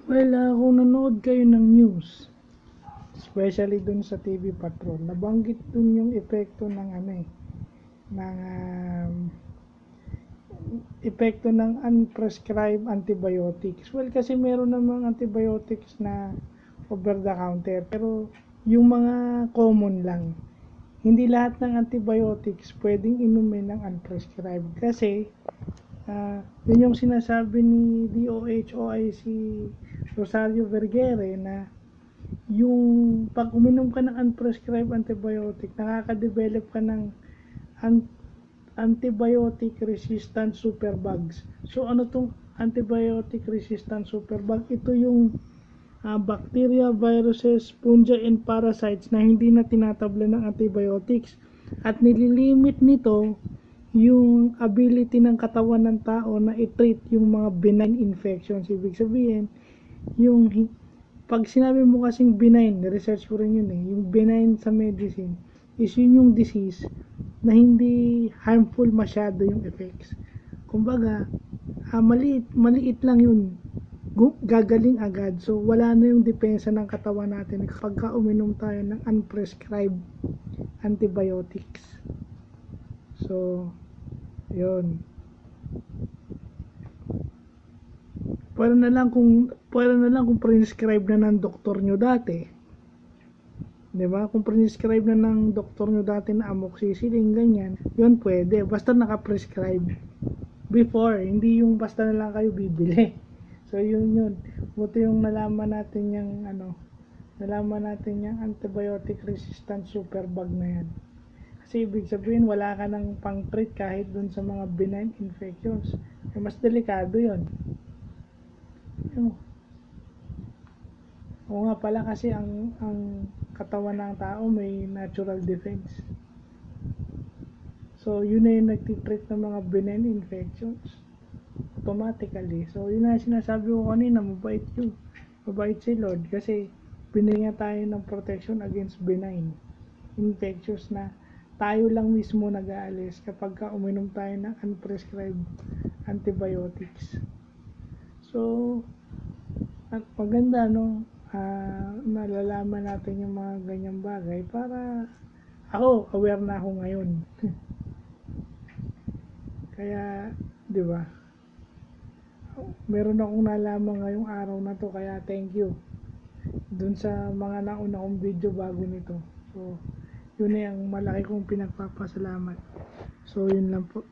Well, kung nanood kayo ng news, especially dun sa TV Patrol, nabanggit dun yung epekto ng ng epekto ng unprescribed antibiotics. Well, kasi meron namang antibiotics na over the counter, pero yung mga common lang. Hindi lahat ng antibiotics pwedeng inumin ng unprescribed kasi yun yung sinasabi ni DOH o ay si Rosario Vergere na yung pag uminom ka ng unprescribed antibiotic, nakaka-develop ka ng antibiotic resistant superbugs. So ano tong antibiotic resistant superbug? Ito yung bacteria, viruses, fungi, and parasites na hindi na tinatabla ng antibiotics. At nililimit nito yung ability ng katawan ng tao na i-treat yung mga benign infections. Ibig sabihin, yung pag sinabi mo kasing benign, research ko rin yun yung benign sa medicine is yun yung disease na hindi harmful masyado yung effects. Kumbaga, maliit lang yun, gagaling agad. So wala na yung depensa ng katawan natin kapag uminom tayo ng unprescribed antibiotics. So yun, pwede na lang kung prescribe na ng doktor nyo dati, diba? Kung prescribe na ng doktor nyo dati na amoxicillin, ganyan, yun pwede, basta naka-prescribe. Before, hindi yung basta na lang kayo bibili. So yun, buti yung nalaman natin yung antibiotic resistant superbug na yan. Kasi ibig sabihin wala ka nang pang-treat kahit dun sa mga benign infections. Mas delikado yun. Oo nga pala, kasi ang katawan ng tao may natural defense. So yun na yung nagtitreat ng mga benign infections automatically. So yun na sinasabi ko kanina, mabait si Lord kasi binigyan tayo ng protection against benign infections na tayo lang mismo nag-aalis kapag uminom tayo ng unprescribed antibiotics. So maganda nalalaman natin yung mga ganyang bagay para ako, aware na ako ngayon. Kaya, di ba? Meron akong nalaman ngayong araw na to, kaya thank you dun sa mga nauna kong video bago nito. So, yun na yung malaki kong pinagpapasalamat. So, yun lang po.